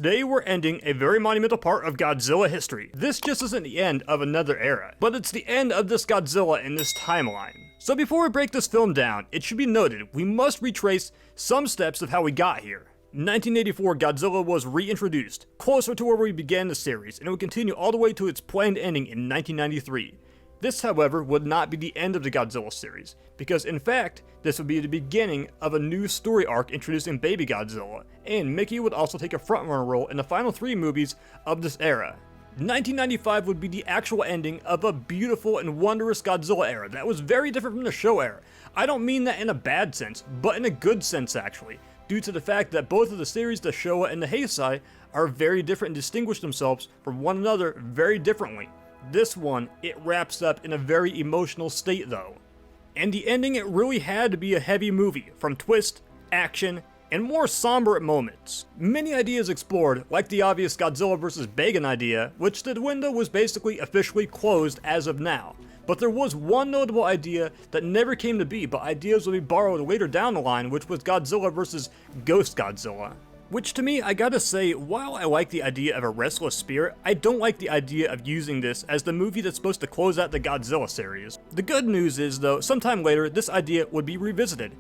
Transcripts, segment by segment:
Today we're ending a very monumental part of Godzilla history. This just isn't the end of another era, but it's the end of this Godzilla in this timeline. So before we break this film down, it should be noted we must retrace some steps of how we got here. In 1984, Godzilla was reintroduced, closer to where we began the series, and it would continue all the way to its planned ending in 1993. This, however, would not be the end of the Godzilla series, because in fact, this would be the beginning of a new story arc introducing Baby Godzilla, and Mickey would also take a frontrunner role in the final 3 movies of this era. 1995 would be the actual ending of a beautiful and wondrous Godzilla era that was very different from the Showa era. I don't mean that in a bad sense, but in a good sense actually, due to the fact that both of the series, the Showa and the Heisei, are very different and distinguish themselves from one another very differently. This one, it wraps up in a very emotional state though. And the ending, it really had to be a heavy movie, from twist, action, and more somber moments. Many ideas explored, like the obvious Godzilla vs. Bagan idea, which the window was basically officially closed as of now. But there was one notable idea that never came to be, but ideas will be borrowed later down the line, which was Godzilla vs. Ghost Godzilla. Which to me, I gotta say, while I like the idea of a restless spirit, I don't like the idea of using this as the movie that's supposed to close out the Godzilla series. The good news is though, sometime later, this idea would be revisited.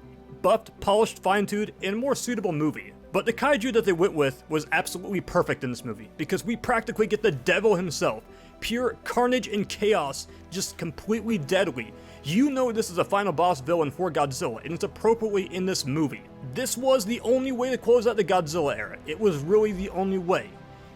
Buffed, polished, fine-tuned, and a more suitable movie. But the kaiju that they went with was absolutely perfect in this movie, because we practically get the devil himself. Pure carnage and chaos, just completely deadly. You know this is a final boss villain for Godzilla, and it's appropriately in this movie. This was the only way to close out the Godzilla era. It was really the only way.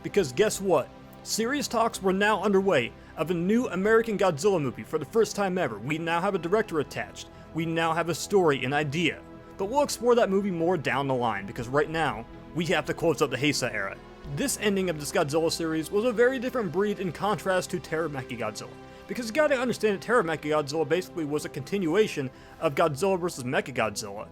Because guess what? Serious talks were now underway of a new American Godzilla movie for the first time ever. We now have a director attached. We now have a story, an idea. But we'll explore that movie more down the line, because right now, we have to close out the Heisei era. This ending of this Godzilla series was a very different breed in contrast to Terror Mechagodzilla. Because you gotta understand that Terror Mechagodzilla basically was a continuation of Godzilla vs. Mechagodzilla.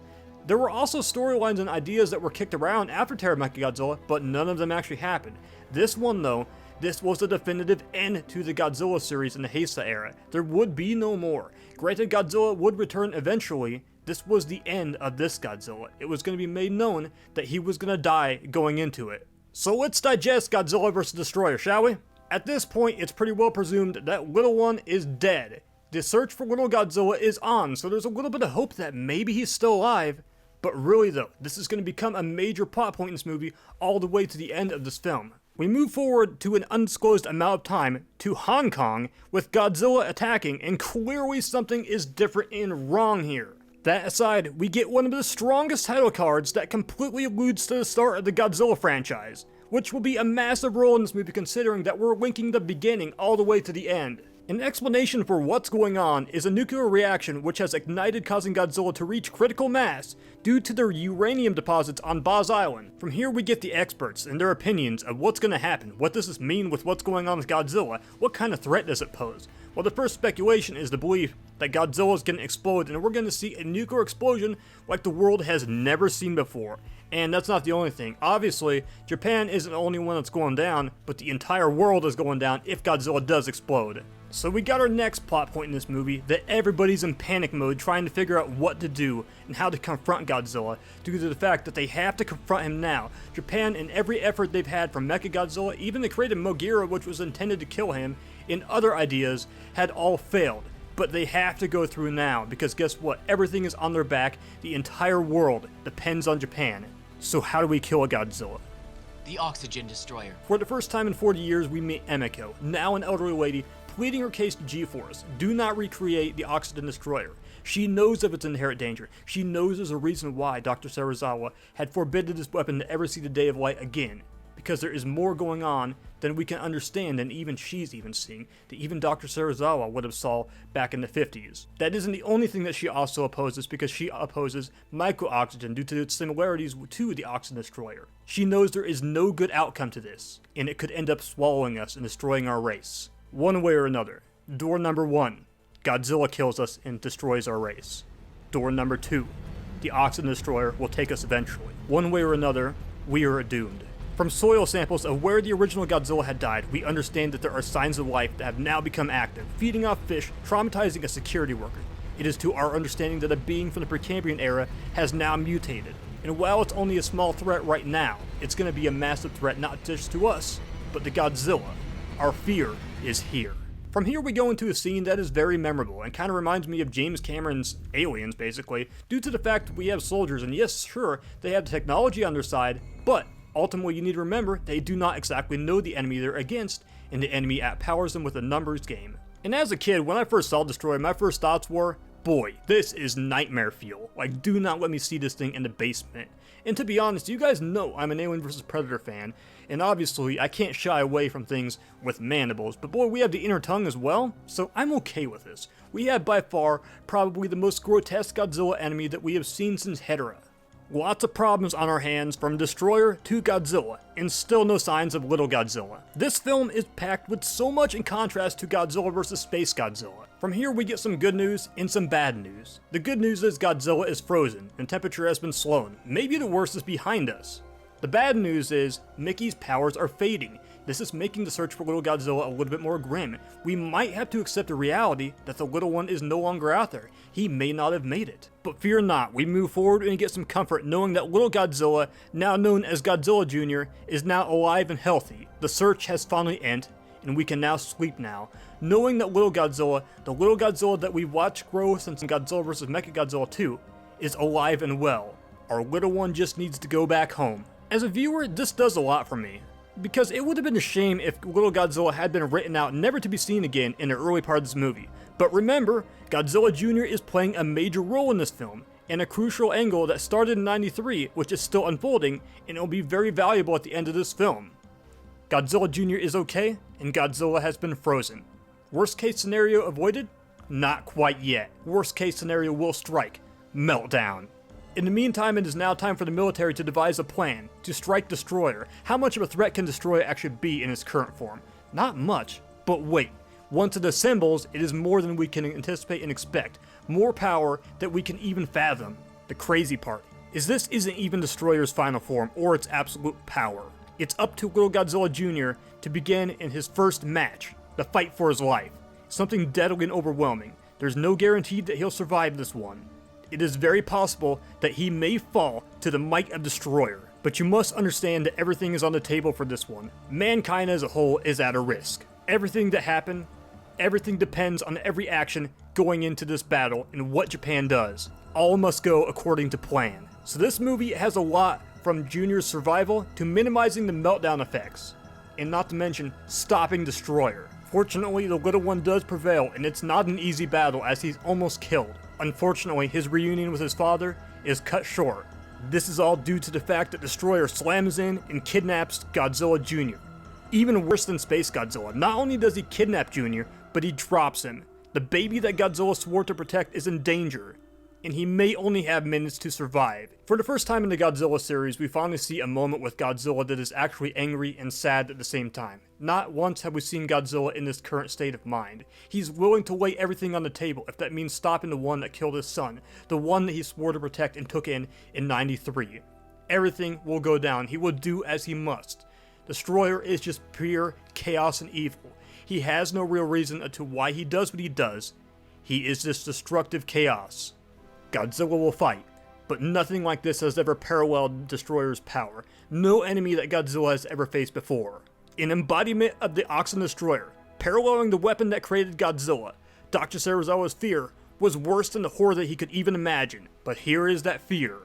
There were also storylines and ideas that were kicked around after Terror Mechagodzilla, but none of them actually happened. This one though, this was the definitive end to the Godzilla series in the Heisei era. There would be no more. Granted, Godzilla would return eventually. This was the end of this Godzilla. It was going to be made known that he was going to die going into it. So let's digest Godzilla vs. Destoroyah, shall we? At this point, it's pretty well presumed that Little One is dead. The search for Little Godzilla is on, so there's a little bit of hope that maybe he's still alive. But really though, this is going to become a major plot point in this movie all the way to the end of this film. We move forward to an undisclosed amount of time to Hong Kong with Godzilla attacking, and clearly something is different and wrong here. That aside, we get one of the strongest title cards that completely alludes to the start of the Godzilla franchise, which will be a massive role in this movie considering that we're linking the beginning all the way to the end. An explanation for what's going on is a nuclear reaction which has ignited, causing Godzilla to reach critical mass due to their uranium deposits on Boz Island. From here we get the experts and their opinions of what's going to happen. What does this mean with what's going on with Godzilla? What kind of threat does it pose? Well, the first speculation is the belief that Godzilla is going to explode, and we're going to see a nuclear explosion like the world has never seen before. And that's not the only thing. Obviously, Japan isn't the only one that's going down, but the entire world is going down if Godzilla does explode. So we got our next plot point in this movie, that everybody's in panic mode trying to figure out what to do and how to confront Godzilla, due to the fact that they have to confront him now. Japan, in every effort they've had from Mechagodzilla, even the created Mogira, which was intended to kill him, and other ideas, had all failed. But they have to go through now, because guess what? Everything is on their back. The entire world depends on Japan. So how do we kill a Godzilla? The Oxygen Destroyer. For the first time in 40 years, we meet Emiko, now an elderly lady, pleading her case to G-Force. Do not recreate the Oxygen Destroyer. She knows of its inherent danger. She knows there's a reason why Dr. Serizawa had forbidden this weapon to ever see the day of light again. Because there is more going on than we can understand, and even she's even seeing, that even Dr. Serizawa would have saw back in the 50s. That isn't the only thing that she also opposes, because she opposes micro-oxygen due to its similarities to the Oxygen Destroyer. She knows there is no good outcome to this, and it could end up swallowing us and destroying our race. One way or another. Door number 1, Godzilla kills us and destroys our race. Door number 2, the Oxygen Destroyer will take us eventually. One way or another, we are doomed. From soil samples of where the original Godzilla had died, we understand that there are signs of life that have now become active, feeding off fish, traumatizing a security worker. It is to our understanding that a being from the Precambrian era has now mutated. And while it's only a small threat right now, it's going to be a massive threat not just to us, but to Godzilla. Our fear is here. From here we go into a scene that is very memorable and kind of reminds me of James Cameron's Aliens, basically, due to the fact that we have soldiers, and yes, sure, they have the technology on their side, but ultimately you need to remember they do not exactly know the enemy they're against, and the enemy outpowers them with a numbers game. And as a kid, when I first saw Destroyer, my first thoughts were, boy, this is nightmare fuel. Like, do not let me see this thing in the basement. And to be honest, you guys know I'm an Alien vs. Predator fan, and obviously I can't shy away from things with mandibles, but boy, we have the inner tongue as well, so I'm okay with this. We have by far probably the most grotesque Godzilla enemy that we have seen since Hedorah. Lots of problems on our hands from Destroyer to Godzilla, and still no signs of little Godzilla. This film is packed with so much in contrast to Godzilla vs. Space Godzilla. From here we get some good news and some bad news. The good news is Godzilla is frozen, and temperature has been slowed. Maybe the worst is behind us. The bad news is Mickey's powers are fading. This is making the search for little Godzilla a little bit more grim. We might have to accept the reality that the little one is no longer out there. He may not have made it. But fear not, we move forward and get some comfort knowing that little Godzilla, now known as Godzilla Jr., is now alive and healthy. The search has finally ended, and we can now sleep now, knowing that little Godzilla, the little Godzilla that we've watched grow since Godzilla vs. Mechagodzilla 2, is alive and well. Our little one just needs to go back home. As a viewer, this does a lot for me, because it would have been a shame if little Godzilla had been written out never to be seen again in the early part of this movie. But remember, Godzilla Jr. is playing a major role in this film, and a crucial angle that started in '93, which is still unfolding, and it will be very valuable at the end of this film. Godzilla Jr. is okay, and Godzilla has been frozen. Worst case scenario avoided? Not quite yet. Worst case scenario will strike. Meltdown. In the meantime, it is now time for the military to devise a plan to strike Destroyer. How much of a threat can Destroyer actually be in its current form? Not much, but wait. Once it assembles, it is more than we can anticipate and expect. More power that we can even fathom. The crazy part is this isn't even Destroyer's final form or its absolute power. It's up to little Godzilla Jr. to begin in his first match, the fight for his life. Something deadly and overwhelming. There's no guarantee that he'll survive this one. It is very possible that he may fall to the might of Destroyer, but you must understand that everything is on the table for this one. Mankind as a whole is at a risk. Everything that happened, everything depends on every action going into this battle and what Japan does. All must go according to plan. So this movie has a lot from Junior's survival to minimizing the meltdown effects, and not to mention stopping Destroyer. Fortunately, the little one does prevail, and it's not an easy battle as he's almost killed. Unfortunately, his reunion with his father is cut short. This is all due to the fact that Destroyer slams in and kidnaps Godzilla Jr. Even worse than Space Godzilla, not only does he kidnap Jr., but he drops him. The baby that Godzilla swore to protect is in danger, and he may only have minutes to survive. For the first time in the Godzilla series, we finally see a moment with Godzilla that is actually angry and sad at the same time. Not once have we seen Godzilla in this current state of mind. He's willing to lay everything on the table if that means stopping the one that killed his son, the one that he swore to protect and took in '93. Everything will go down. He will do as he must. Destroyer is just pure chaos and evil. He has no real reason as to why he does what he does. He is just destructive chaos. Godzilla will fight, but nothing like this has ever paralleled Destroyer's power. No enemy that Godzilla has ever faced before. An embodiment of the Oxen Destroyer, paralleling the weapon that created Godzilla. Dr. Serizawa's fear was worse than the horror that he could even imagine, but here is that fear.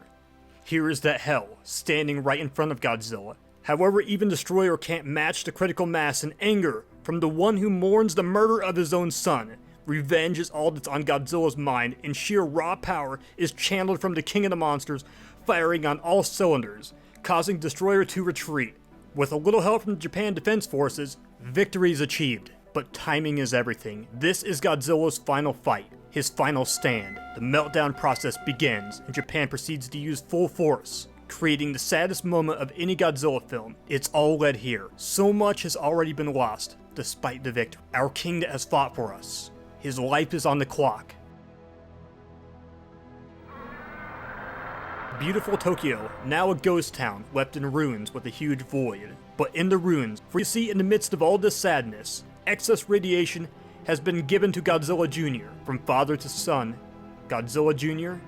Here is that hell, standing right in front of Godzilla. However, even Destroyer can't match the critical mass and anger from the one who mourns the murder of his own son. Revenge is all that's on Godzilla's mind, and sheer raw power is channeled from the King of the Monsters, firing on all cylinders, causing Destroyer to retreat. With a little help from the Japan Defense Forces, victory is achieved. But timing is everything. This is Godzilla's final fight, his final stand. The meltdown process begins, and Japan proceeds to use full force, creating the saddest moment of any Godzilla film. It's all led here. So much has already been lost, despite the victory. Our king that has fought for us. His life is on the clock. Beautiful Tokyo, now a ghost town, left in ruins with a huge void. But in the ruins, for you see in the midst of all this sadness, excess radiation has been given to Godzilla Jr. From father to son. Godzilla Jr.,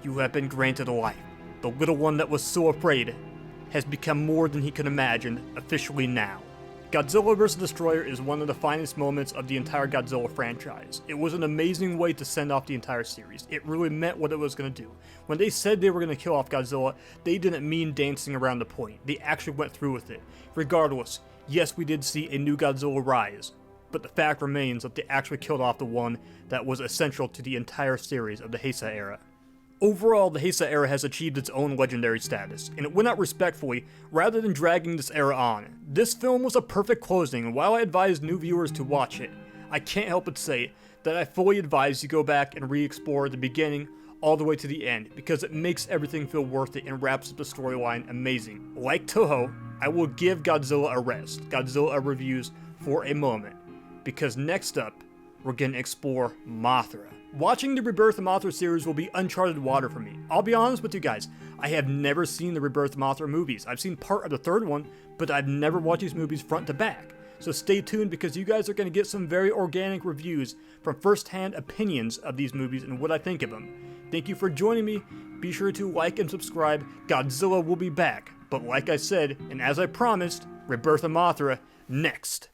you have been granted life. The little one that was so afraid has become more than he could imagine officially now. Godzilla vs. Destroyer is one of the finest moments of the entire Godzilla franchise. It was an amazing way to send off the entire series. It really meant what it was going to do. When they said they were going to kill off Godzilla, they didn't mean dancing around the point. They actually went through with it. Regardless, yes, we did see a new Godzilla rise, but the fact remains that they actually killed off the one that was essential to the entire series of the Heisei era. Overall, the Heisei era has achieved its own legendary status, and it went out respectfully rather than dragging this era on. This film was a perfect closing, and while I advise new viewers to watch it, I can't help but say that I fully advise you go back and re-explore the beginning all the way to the end, because it makes everything feel worth it and wraps up the storyline amazing. Like Toho, I will give Godzilla a rest, Godzilla reviews for a moment, because next up, we're going to explore Mothra. Watching the Rebirth of Mothra series will be uncharted water for me. I'll be honest with you guys, I have never seen the Rebirth of Mothra movies. I've seen part of the third one, but I've never watched these movies front to back. So stay tuned, because you guys are going to get some very organic reviews from first-hand opinions of these movies and what I think of them. Thank you for joining me. Be sure to like and subscribe. Godzilla will be back. But like I said, and as I promised, Rebirth of Mothra next.